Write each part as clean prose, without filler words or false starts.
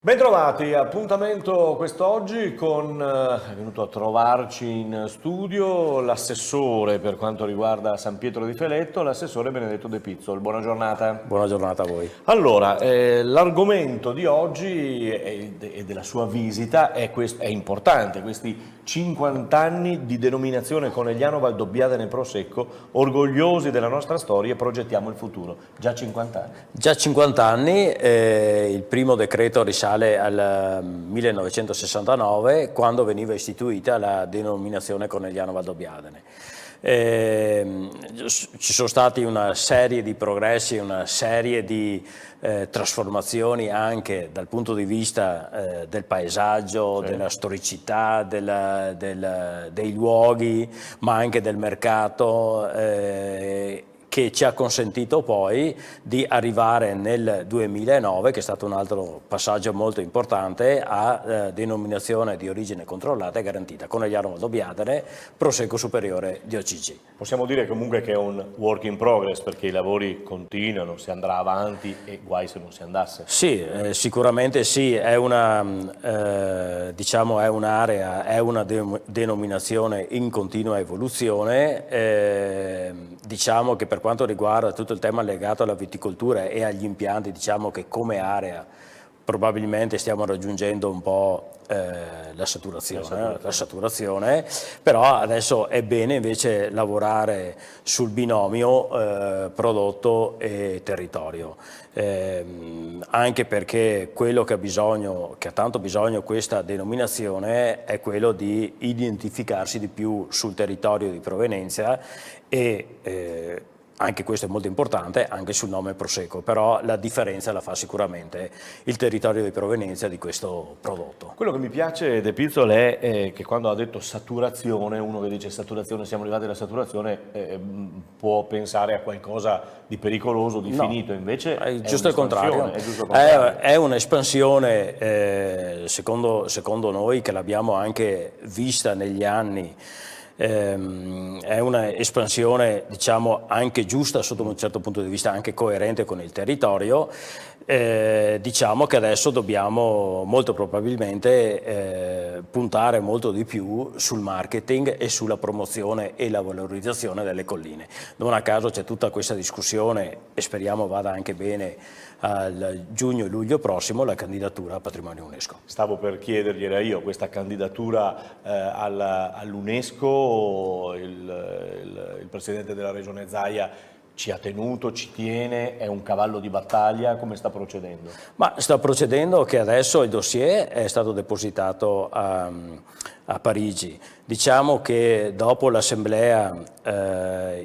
Bentrovati, appuntamento quest'oggi con, è venuto a trovarci in studio l'assessore per quanto riguarda San Pietro di Feletto, l'assessore Benedetto De Pizzol. Buona giornata. Buona giornata a voi. Allora, l'argomento di oggi e della sua visita è importante, questi 50 anni di denominazione Conegliano Valdobbiadene Prosecco, orgogliosi della nostra storia e progettiamo il futuro. Già 50 anni. Già 50 anni, il primo decreto risale al 1969, quando veniva istituita la denominazione Conegliano Valdobbiadene. Ci sono stati una serie di progressi, una serie di trasformazioni anche dal punto di vista del paesaggio, sì, della storicità, dei luoghi, ma anche del mercato, che ci ha consentito poi di arrivare nel 2009, che è stato un altro passaggio molto importante, a denominazione di origine controllata e garantita, Conegliano Valdobbiadene, Prosecco Superiore di OCG. Possiamo dire comunque che è un work in progress, perché i lavori continuano, si andrà avanti e guai se non si andasse. Sì, sicuramente sì, è una, diciamo, è un'area, è una denominazione in continua evoluzione, diciamo che per quanto riguarda tutto il tema legato alla viticoltura e agli impianti, diciamo che come area probabilmente stiamo raggiungendo un po' la saturazione, però adesso è bene invece lavorare sul binomio prodotto e territorio, anche perché quello che ha tanto bisogno questa denominazione è quello di identificarsi di più sul territorio di provenienza e anche questo è molto importante, anche sul nome Prosecco, però la differenza la fa sicuramente il territorio di provenienza di questo prodotto. Quello che mi piace De Pizzol è che quando ha detto saturazione, uno che dice saturazione, siamo arrivati alla saturazione, può pensare a qualcosa di pericoloso, di finito, invece è giusto il contrario. È un'espansione, secondo noi, che l'abbiamo anche vista negli anni. È una espansione, diciamo, anche giusta sotto un certo punto di vista, anche coerente con il territorio. Diciamo che adesso dobbiamo molto probabilmente puntare molto di più sul marketing e sulla promozione e la valorizzazione delle colline. Non a caso c'è tutta questa discussione, e speriamo vada anche bene, al giugno e luglio prossimo, la candidatura a patrimonio UNESCO. Stavo per chiedergliela io, questa candidatura all'UNESCO, il Presidente della Regione Zaia ci ha tenuto, ci tiene, è un cavallo di battaglia, come sta procedendo? Ma sta procedendo che adesso il dossier è stato depositato a Parigi. Diciamo che dopo l'assemblea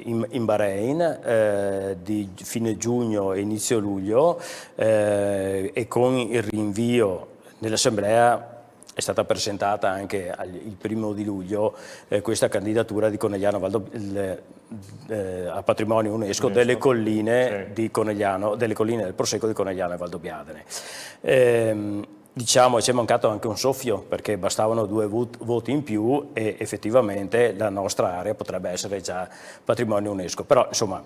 in Bahrain di fine giugno e inizio luglio e con il rinvio dell'assemblea è stata presentata anche il 1° di luglio questa candidatura di Conegliano a patrimonio UNESCO delle colline, sì, di Conegliano, delle colline del Prosecco di Conegliano e Valdobbiadene. Diciamo ci è mancato anche un soffio, perché bastavano 2 voti in più e effettivamente la nostra area potrebbe essere già patrimonio UNESCO, però insomma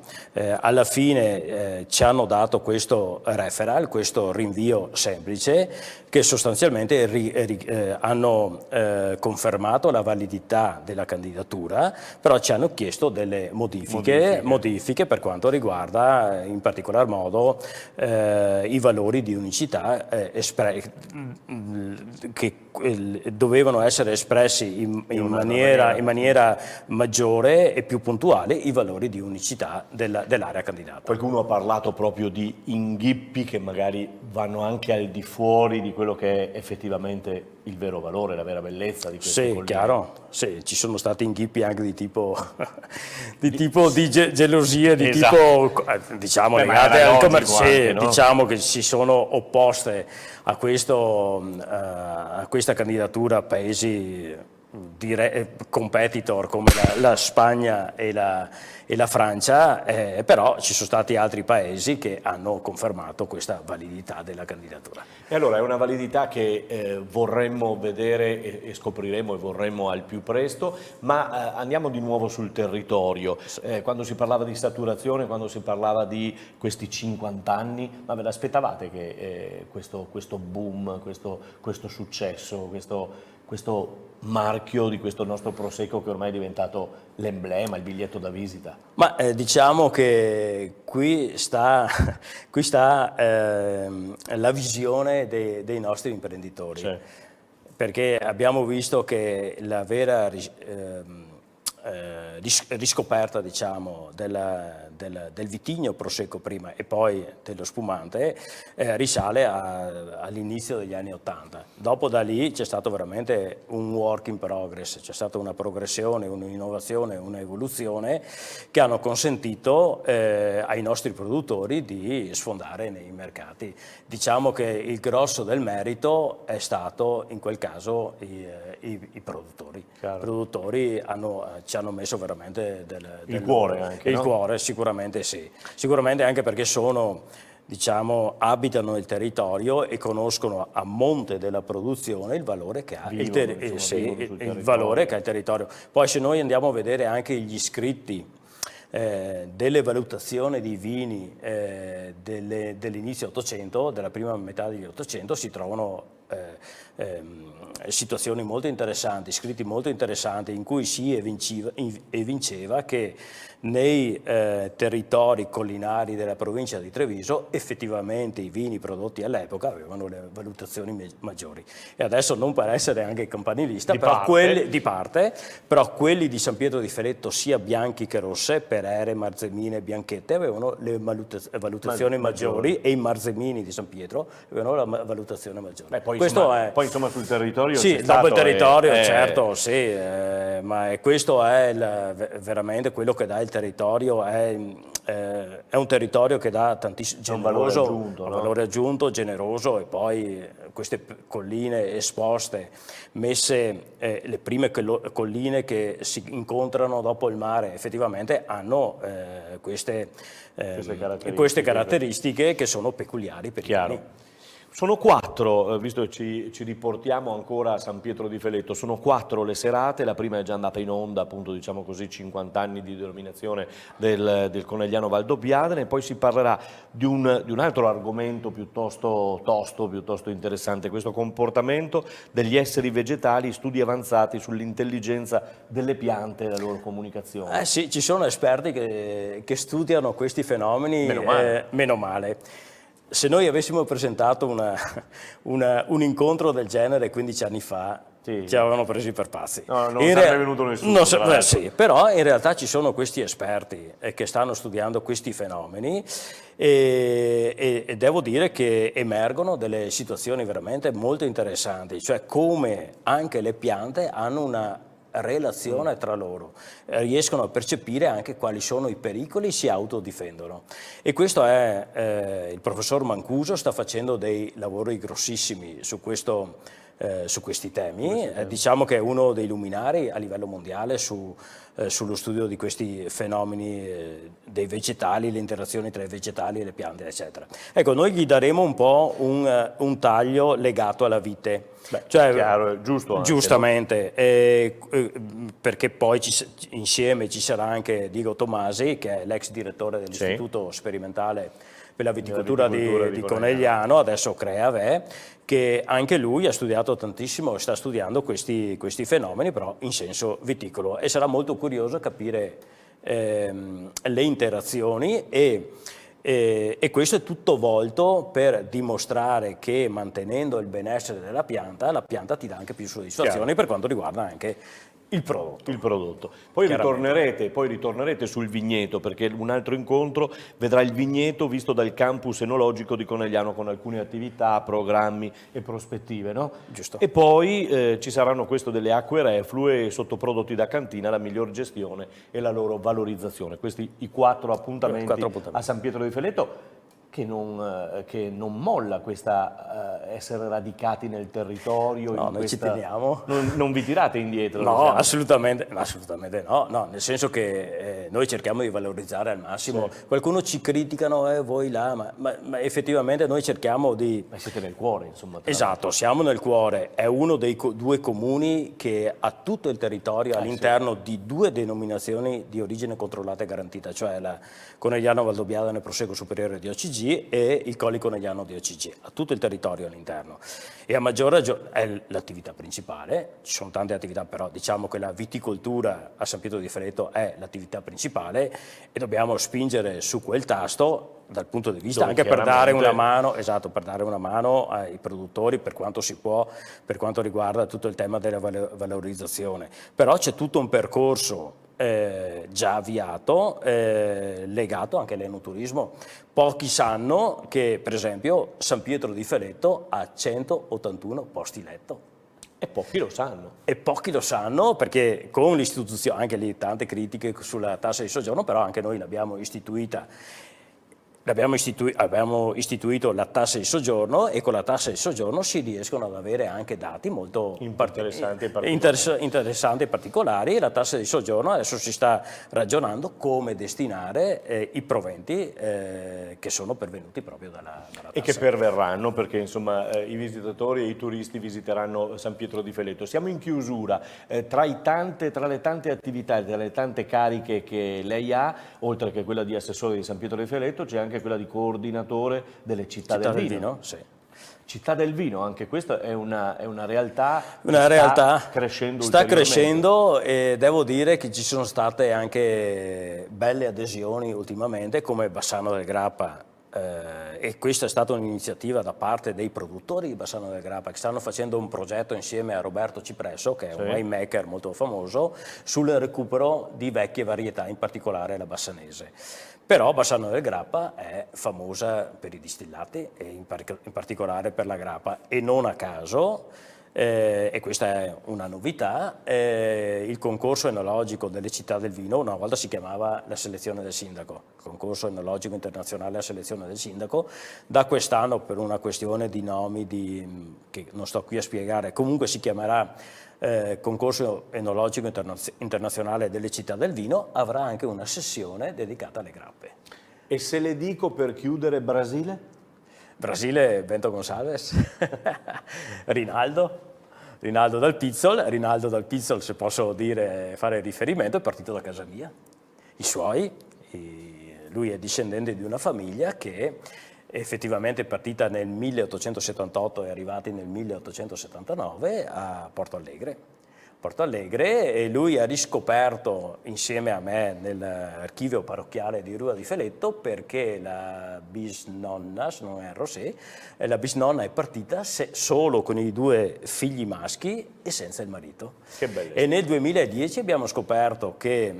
alla fine ci hanno dato questo referral, questo rinvio semplice, che sostanzialmente hanno confermato la validità della candidatura, però ci hanno chiesto delle modifiche per quanto riguarda in particolar modo i valori di unicità che dovevano essere espressi in maniera maggiore e più puntuale, i valori di unicità dell'area candidata. Qualcuno ha parlato proprio di inghippi che magari vanno anche al di fuori di quello che è effettivamente il vero valore, la vera bellezza di queste colline. Sì, chiaro. Sì, ci sono stati inghippi anche di tipo di gelosie, di tipo, diciamo, legate al commercio, no? Diciamo che si sono opposte a questa candidatura paesi competitor come la Spagna e la Francia, però ci sono stati altri paesi che hanno confermato questa validità della candidatura. E allora è una validità che vorremmo vedere e scopriremo e vorremmo al più presto, ma andiamo di nuovo sul territorio. Quando si parlava di saturazione, quando si parlava di questi 50 anni, ma ve l'aspettavate che questo boom, questo successo, questo marchio di questo nostro Prosecco che ormai è diventato l'emblema, il biglietto da visita? Ma diciamo che qui sta la visione dei nostri imprenditori, Sì. perché abbiamo visto che la vera riscoperta, diciamo, del vitigno Prosecco prima e poi dello spumante risale all'inizio degli anni '80. Dopo da lì c'è stato veramente un work in progress, c'è stata una progressione, un'innovazione, un'evoluzione che hanno consentito ai nostri produttori di sfondare nei mercati. Diciamo che il grosso del merito è stato in quel caso i produttori. Chiaro. I produttori ci hanno messo veramente Il cuore anche, il no? cuore, sicuramente sì. Sicuramente anche perché abitano il territorio e conoscono a monte della produzione il valore che ha il valore che ha il territorio. Poi se noi andiamo a vedere anche gli iscritti delle valutazioni di vini dell'inizio 800, della prima metà degli 800, si trovano situazioni molto interessanti, scritti molto interessanti, in cui si evinceva che nei territori collinari della provincia di Treviso effettivamente i vini prodotti all'epoca avevano le valutazioni maggiori. E adesso, non per essere anche campanilista, però quelli di San Pietro di Feletto, sia bianchi che rosse, Perere, Marzemine e Bianchette, avevano le valutazioni maggiori, e i Marzemini di San Pietro avevano la valutazione maggiore. Poi insomma sul territorio sì, c'è dopo il territorio, stato, certo, sì, ma questo è veramente quello che dà il territorio, è un territorio che dà tantissimo, generoso, un valore aggiunto, generoso, e poi queste colline esposte, messe, le prime colline che si incontrano dopo il mare, effettivamente hanno queste caratteristiche che sono peculiari per i vini. Sono 4, visto che ci riportiamo ancora a San Pietro di Feletto, sono 4 le serate, la prima è già andata in onda, appunto, diciamo così, 50 anni di denominazione del Conegliano Valdobbiadene, e poi si parlerà di un altro argomento piuttosto tosto, piuttosto interessante, questo comportamento degli esseri vegetali, studi avanzati sull'intelligenza delle piante e la loro comunicazione. Sì, ci sono esperti che studiano questi fenomeni, meno male. Se noi avessimo presentato un incontro del genere 15 anni fa, ci avevano presi per pazzi. No, non sarebbe venuto nessuno. Sì, però in realtà ci sono questi esperti che stanno studiando questi fenomeni e devo dire che emergono delle situazioni veramente molto interessanti, cioè come anche le piante hanno una relazione tra loro, riescono a percepire anche quali sono i pericoli, si autodifendono. E questo è il professor Mancuso sta facendo dei lavori grossissimi su questi temi. Diciamo che è uno dei luminari a livello mondiale sullo studio di questi fenomeni dei vegetali, le interazioni tra i vegetali e le piante, eccetera. Ecco, noi gli daremo un po' un taglio legato alla vite. Cioè, chiaro, giusto giustamente, perché poi insieme ci sarà anche Diego Tomasi, che è l'ex direttore dell'Istituto Sperimentale per la Viticoltura di Conegliano, adesso CREAVE, che anche lui ha studiato tantissimo e sta studiando questi fenomeni, però in senso viticolo, e sarà molto curioso capire le interazioni e questo è tutto volto per dimostrare che mantenendo il benessere della pianta, la pianta ti dà anche più soddisfazioni per quanto riguarda anche il prodotto. Poi ritornerete sul vigneto, perché un altro incontro vedrà il vigneto visto dal campus enologico di Conegliano con alcune attività, programmi e prospettive, no? Giusto. E poi ci saranno delle acque reflue, sottoprodotti da cantina, la miglior gestione e la loro valorizzazione. Questi i 4 appuntamenti a San Pietro di Feletto. che non molla questa essere radicati nel territorio. No, in noi ci teniamo. Non vi tirate indietro? No, diciamo. assolutamente no, nel senso che noi cerchiamo di valorizzare al massimo. Sì. Qualcuno ci criticano, voi là, ma effettivamente noi cerchiamo di... Ma siete nel cuore, insomma. Esatto, siamo nel cuore, è uno dei due comuni che ha tutto il territorio all'interno di due denominazioni di origine controllata e garantita, cioè la Conegliano Valdobbiadene Prosecco Superiore di OCG e il Colli Conegliano di OCG, ha tutto il territorio all'interno. E a maggior ragione è l'attività principale, ci sono tante attività, però diciamo che la viticoltura a San Pietro di Ferreto è l'attività principale e dobbiamo spingere su quel tasto dal punto di vista anche per dare una mano, esatto, per dare una mano ai produttori per quanto si può, per quanto riguarda tutto il tema della valorizzazione. Però c'è tutto un percorso già avviato, legato anche all'enoturismo. Pochi sanno che, per esempio, San Pietro di Ferreto ha 181 posti letto. E pochi lo sanno. E pochi lo sanno perché con l'istituzione, anche lì tante critiche sulla tassa di soggiorno, però anche noi l'abbiamo istituita. Abbiamo istituito la tassa di soggiorno e con la tassa di soggiorno si riescono ad avere anche dati molto interessanti e particolari. La tassa di soggiorno adesso si sta ragionando come destinare i proventi che sono pervenuti proprio dalla tassa. E che perverranno perché insomma i visitatori e i turisti visiteranno San Pietro di Ferreto. Siamo in chiusura, tra le tante attività e tra le tante cariche che lei ha, oltre che quella di assessore di San Pietro di Ferreto, c'è anche quella di coordinatore delle città del vino. Sì. Città del vino, anche questa è una realtà che sta crescendo sta crescendo e devo dire che ci sono state anche belle adesioni ultimamente come Bassano del Grappa e questa è stata un'iniziativa da parte dei produttori di Bassano del Grappa che stanno facendo un progetto insieme a Roberto Cipresso che è un winemaker molto famoso sul recupero di vecchie varietà, in particolare la bassanese. Però Bassano del Grappa è famosa per i distillati e in particolare per la grappa e non a caso, e questa è una novità, il concorso enologico delle città del vino una volta si chiamava la selezione del sindaco, concorso enologico internazionale a selezione del sindaco, da quest'anno per una questione di nomi che non sto qui a spiegare, comunque si chiamerà concorso enologico internazionale delle città del vino, avrà anche una sessione dedicata alle grappe. E se le dico per chiudere Brasile? Brasile, Bento Gonçalves, Rinaldo Dal Pizzol, se posso fare riferimento, è partito da casa mia. Lui è discendente di una famiglia che effettivamente è partita nel 1878 e è arrivati nel 1879 a Porto Alegre e lui ha riscoperto insieme a me nell'archivio parrocchiale di Rua di Feletto perché la bisnonna, se non erro, la bisnonna è partita solo con i 2 figli maschi e senza il marito. Che bello. E nel 2010 abbiamo scoperto che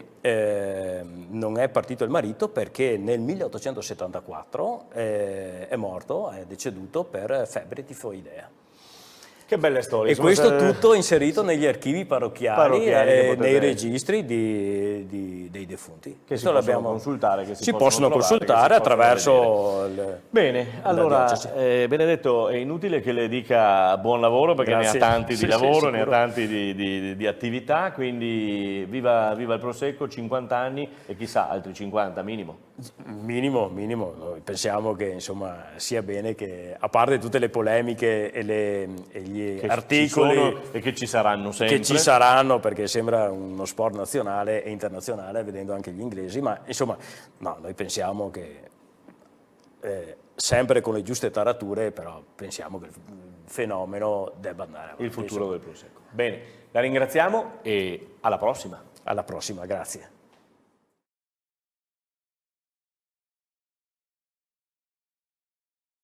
non è partito il marito perché nel 1874 è morto, è deceduto per febbre tifoidea. Che belle storie. E questo tutto inserito negli archivi parrocchiali e nei registri dei defunti. Che si possono consultare. Si possono consultare attraverso... Bene, allora Benedetto, è inutile che le dica buon lavoro perché ne ha tanti di lavoro, ne ha tanti di attività, quindi viva il Prosecco, 50 anni e chissà altri 50 minimo. Minimo. Noi pensiamo che insomma sia bene che, a parte tutte le polemiche e gli articoli e che ci saranno sempre. Che ci saranno perché sembra uno sport nazionale e internazionale vedendo anche gli inglesi, ma insomma no, noi pensiamo che sempre con le giuste tarature, però pensiamo che il fenomeno debba andare avanti. Il futuro del Prosecco. Bene, la ringraziamo e alla prossima. Alla prossima, grazie.